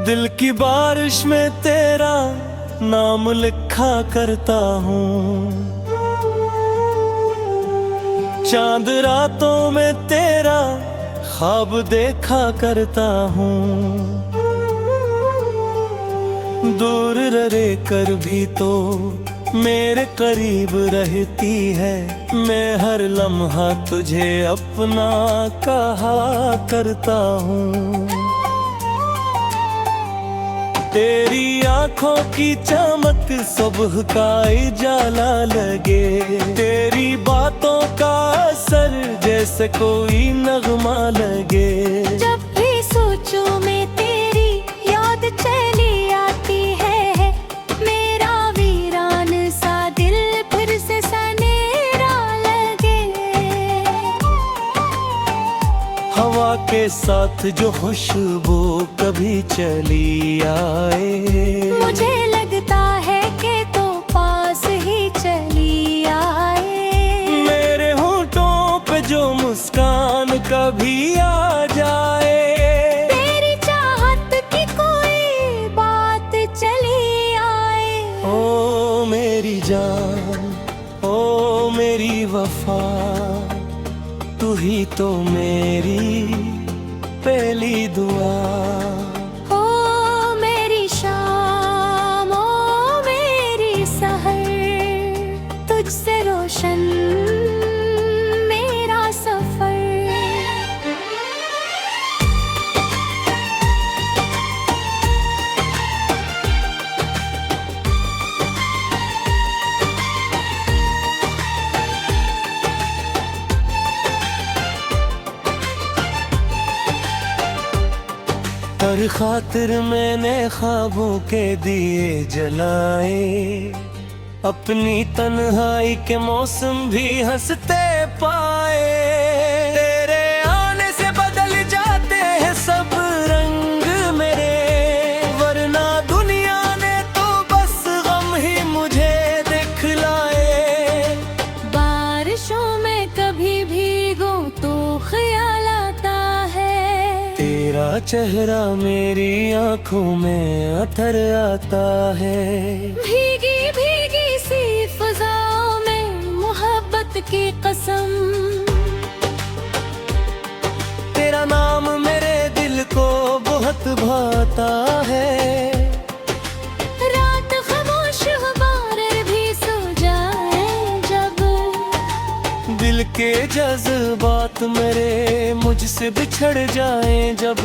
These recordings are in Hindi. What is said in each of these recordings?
दिल की बारिश में तेरा नाम लिखा करता हूँ, चांद रातों में तेरा ख्वाब देखा करता हूँ। दूर रह कर भी तो मेरे करीब रहती है, मैं हर लम्हा तुझे अपना कहा करता हूँ। तेरी आंखों की चमक सुबह का उजाला लगे, तेरी बातों का असर जैसे कोई नगमा लगे। जब भी सोचूं मैं तेरी याद चली आती है, मेरा वीरान सा दिल फिर से सनेरा लगे। हवा के साथ जो खुशबू कभी चली आए, मुझे लगता है कि तो पास ही चली आए। मेरे होंठों पे जो मुस्कान कभी आ जाए, तेरी चाहत की कोई बात चली आए। ओ मेरी जान, ओ मेरी वफा, तू ही तो मेरी पहली दुआ। ओ मेरी शाम, ओ मेरी सहर, तुझसे रोशन मेरा सफर। हर खातिर मैंने ख्वाबों के दिए जलाए, अपनी तन्हाई के मौसम भी हंसते पाए। तेरे आने से बदल जाते हैं सब रंग मेरे, वरना दुनिया ने तो बस गम ही मुझे दिखलाए। बारिशों में कभी भीगूं तो ख्याल आता है, तेरा चेहरा मेरी आंखों में अथर आता है। भीगी भीगी सी फिजाओं में मोहब्बत की कसम, तेरा नाम मेरे दिल को बहुत भाता है। रात खामोश हमारे भी सो जाए जब, दिल के जज्बात मेरे मुझसे बिछड़ जाए जब,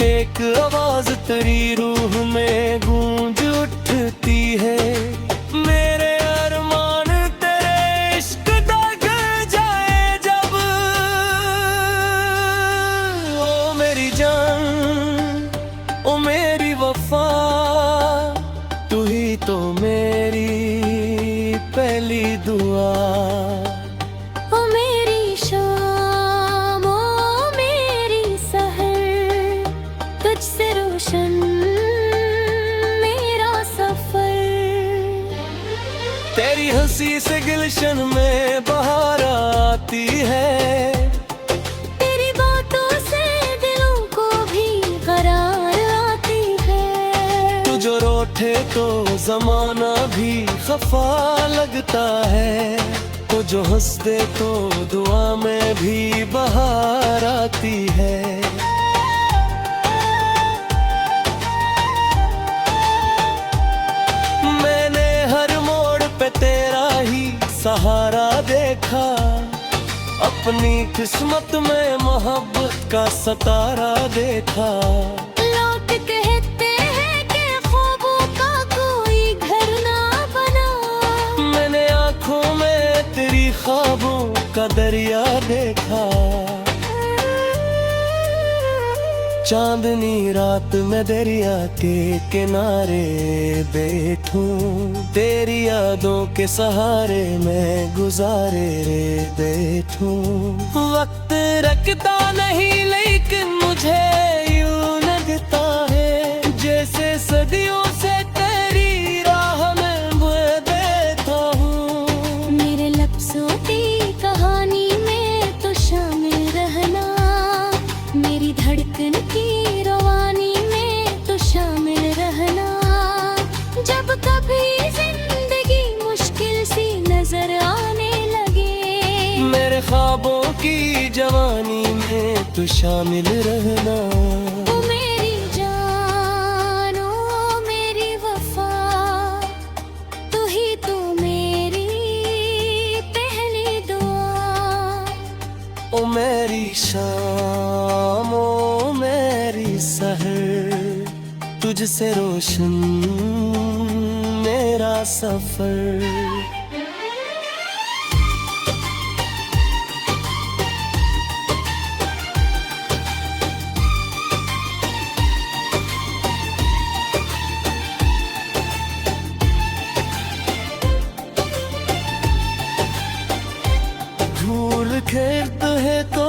एक आवाज तेरी रूह में गूंज उठती है। मेरे अरमान तेरे इश्क दाग जाए जब, ओ मेरी जान, ओ मेरी वफा, तू ही तो मेरी पहली दुआ। ओ मेरी शाम, ओ मेरी सहर, तुझसे रोशन मेरा सफर। तेरी हंसी से गुलशन में बहार आती है, तेरी बातों से दिलों को भी करार आती है। तू जो रोठे तो जमाना भी खफा लगता है, तू जो हंस दे तो दुआ में भी बहार आती है। मैंने हर मोड़ पे तेरा ही सहारा देखा, अपनी किस्मत में मोहब्बत का सतारा देखा। लोग कहते हैं कि ख्वाबों का कोई घर ना बना, मैंने आंखों में तेरी ख्वाबों का दरिया देखा। चांदनी रात में दरिया के किनारे बैठूं, तेरी यादों के सहारे मैं गुजारे रे बैठूं। वक्त रखता नहीं लेकिन मुझे यूं लगता है, जैसे सदियों से तेरी राह में मैं बैठा हूँ। मेरे लफ्ज़ों की कहानी में तो शामिल रहना, मेरी धड़कन की रवानी में तो शामिल की जवानी में तू शामिल रहना। ओ मेरी जान, ओ मेरी वफा, तू ही तो मेरी पहली दुआ। ओ मेरी शाम, ओ मेरी सहर, तुझसे रोशन मेरा सफर। धूल खेत है तो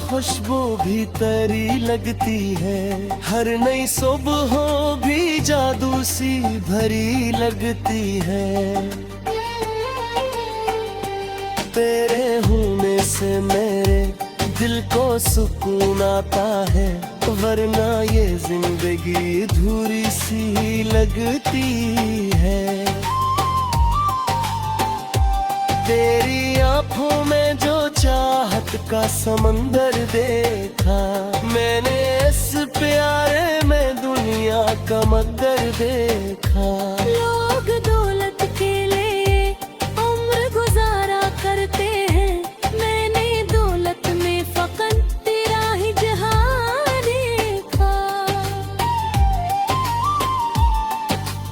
खुशबू भी तरी लगती है, हर नई सुबह भी जादू सी भरी लगती है। तेरे होने से मेरे दिल को सुकून आता है, वरना ये जिंदगी अधूरी सी लगती है। तेरी आंखों में जो चाहत का समंदर देखा, मैंने इस प्यारे में दुनिया का मंदिर देखा। लोग दौलत के लिए उम्र गुजारा करते हैं, मैंने दौलत में फकत तेरा ही जहां देखा।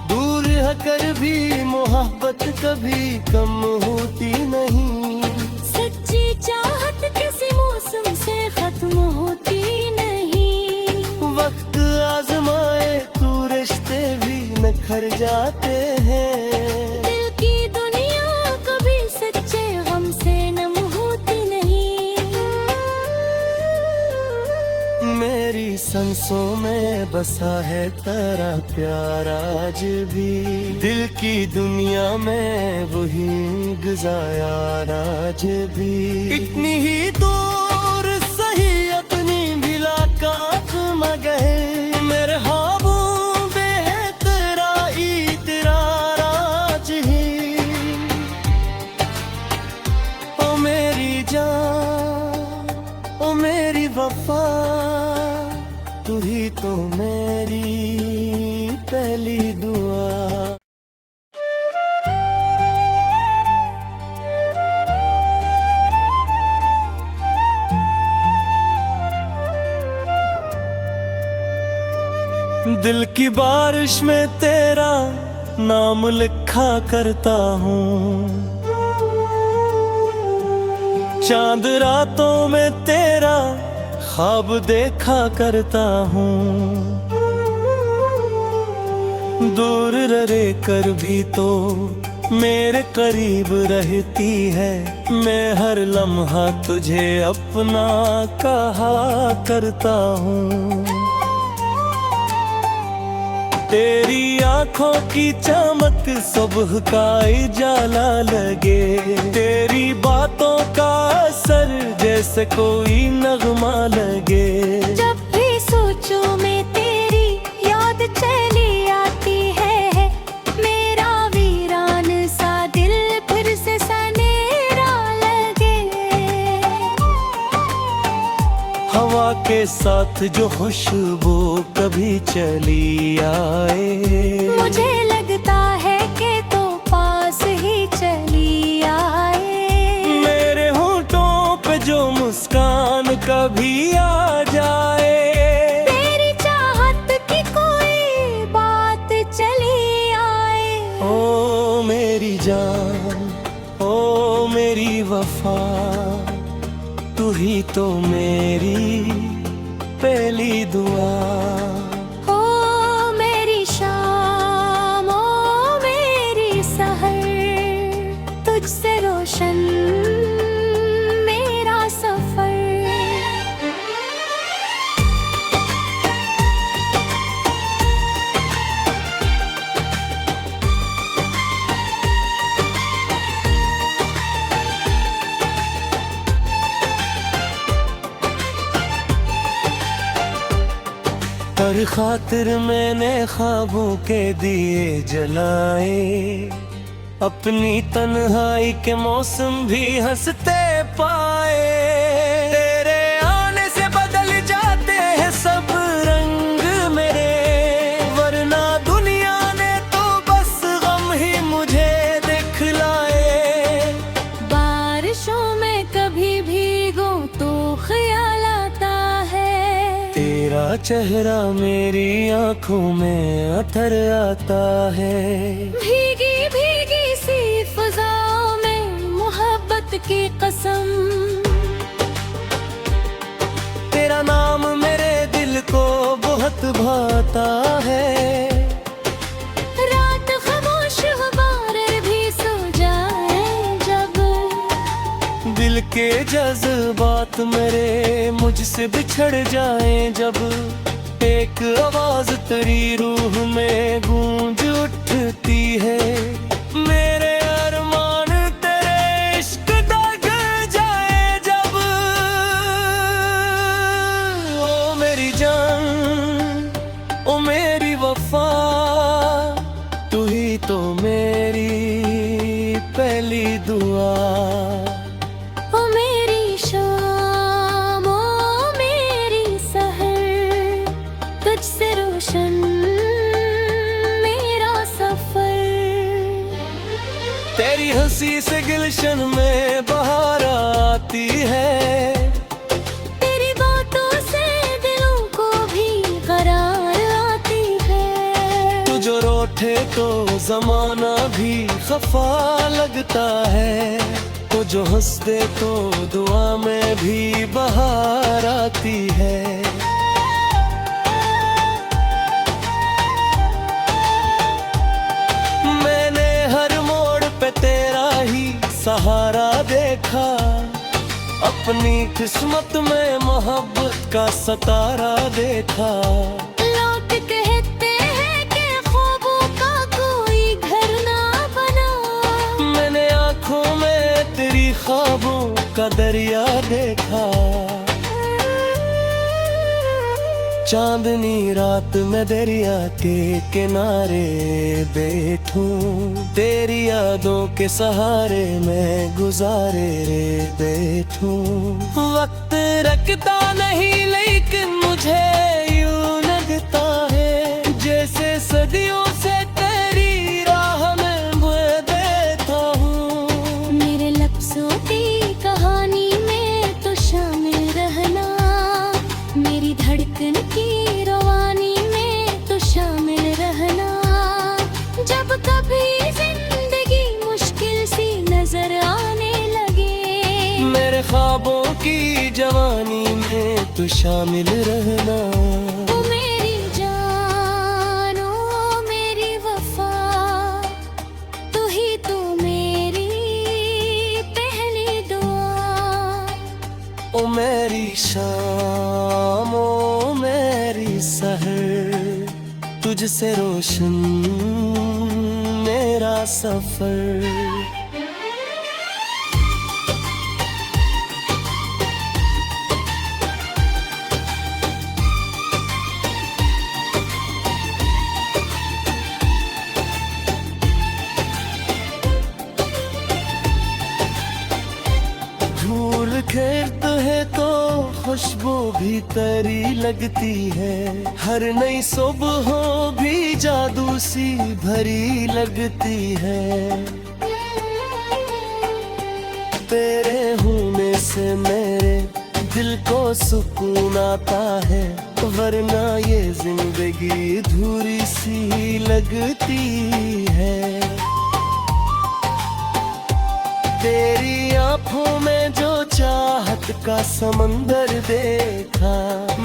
दूर होकर भी मोहब्बत कभी कम होती नहीं, सच्ची चाहत किसी मौसम से खत्म होती नहीं। वक्त आजमाए तू रिश्ते भी निखर जाते हैं। दिल की दुनिया कभी सच्चे गम से नम होती नहीं। मेरी सांसों में बसा है तेरा प्यार आज भी, दिल की दुनिया में वही गुजारा आज भी। इतनी ही दूर सही अपनी मुलाकात मगहे, मेरे ख्वाबों में है तेरा इतरार आज ही। ओ मेरी जान, ओ मेरी वफा, तू ही तो मेरी पहली दुआ। दिल की बारिश में तेरा नाम लिखा करता हूँ, चांद रातों में तेरा ख्वाब देखा करता हूँ। दूर रह कर भी तो मेरे करीब रहती है, मैं हर लम्हा तुझे अपना कहा करता हूँ। तेरी आंखों की चमक सुबह का उजाला लगे, तेरी बातों का असर जैसे कोई नगमा लगे। जब भी सोचूं मैं तेरी याद चली आती है, मेरा वीरान सा दिल फिर से सनेरा लगे। हवा के साथ जो खुशबू कभी चली आए, मुझे लगता है कि तो पास ही चली आए। मेरे होठों पे जो मुस्कान कभी आ जाए, तेरी चाहत की कोई बात चली आए। ओ मेरी जान, ओ मेरी वफा, तू ही तो मेरी पहली दुआ। ओ मेरी शाम, ओ मेरी सहर, तुझसे रोशन मेरा सफर। हर खातिर मैंने ख्वाबों के दिए जलाए, अपनी तन्हाई के मौसम भी हंसते पाए। चेहरा मेरी आंखों में अथर आता है। भीगी भीगी सी फजाओं में मोहब्बत की कसम, तेरा नाम मेरे दिल को बहुत भाता है। रात खामोश हो बाहर भी सो जाए जब, दिल के जज्बात मेरे मुझसे बिछड़ जाए जब, एक आवाज तेरी रूह में गूंज उठती है। मेरे अरमान तेरे इश्क दाग जाए जब, ओ मेरी जान, ओ मेरी वफा, तू ही तो मेरी पहली दुआ। ओ मेरी शाम ओ मेरी सहर, तुझसे रोशन मेरा सफर। तेरी हंसी से गुलशन में बहार आती है। तेरी बातों से दिलों को भी करार आती है। तू जो रोठे तो जमाना भी खफा लगता है। तो जो हंस दे तो दुआ में भी बहार आती है। मैंने हर मोड़ पे तेरा ही सहारा देखा, अपनी किस्मत में मोहब्बत का सतारा देखा। लोग कहते हैं कि ख्वाबों का कोई घर ना बना, मैंने आंखों में तेरी ख्वाबों का दरिया देखा। चांदनी रात में दरिया के किनारे बैठूं, तेरी यादों के सहारे मैं गुजारे रे बैठूं। वक्त रखता नहीं लेकिन मुझे यूं लगता है जैसे सदियों से तेरी राह में मैं देता हूँ। मेरे लफ्ज़ों की कहानी में तो शामिल रहना, मेरी धड़कन की रवानी में तो शामिल रहना। जब कभी जिंदगी मुश्किल सी नजर आने लगे, मेरे ख्वाबों की जवानी में तू शामिल रहना। ओ मेरी जान ओ मेरी वफा, तू ही तो मेरी पहली दुआ। ओ मेरी शाम ओ मेरी सहर, तुझसे रोशन मेरा सफर। धूल खेत है तो खुशबू भी तरी लगती है। हर नई सुबह भी जादू सी भरी लगती है। तेरे होने से मेरे दिल को सुकून आता है, वरना ये जिंदगी अधूरी सी लगती है। तेरी आंखों में जो चाहत का समंदर देखा,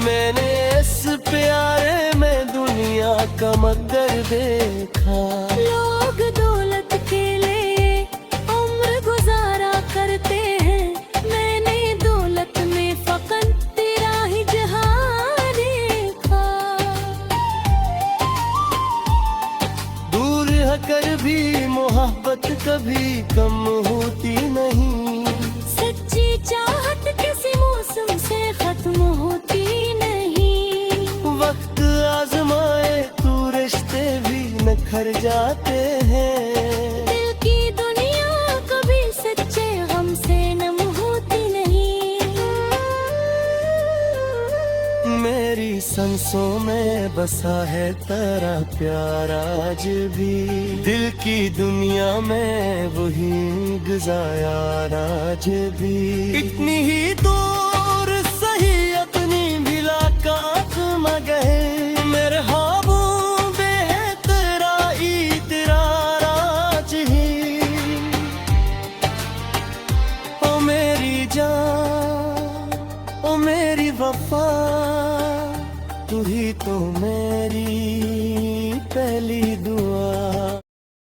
मैंने इस प्यारे में दुनिया का मगर देखा। लोग दौलत के लिए उम्र गुजारा करते हैं, मैंने दौलत में फकत तेरा ही जहां देखा। दूर होकर भी मोहब्बत कभी कम होती नहीं। सच्ची चाहत किसी मौसम से खत्म होती नहीं। वक्त आजमाए तू रिश्ते भी निखर जाते हैं। दिल की दुनिया कभी सच्चे गम से नम होती नहीं। मेरी सांसों में बसा है तेरा प्यार आज भी। दिल की दुनिया में वही गुजारा आज भी। इतनी ही दूर सही अपनी भिला कांख मगर मेरे ख्वाबों में तेरा इतरार आज ही। ओ मेरी जान, ओ मेरी वफा, तू ही तो मेरी पहली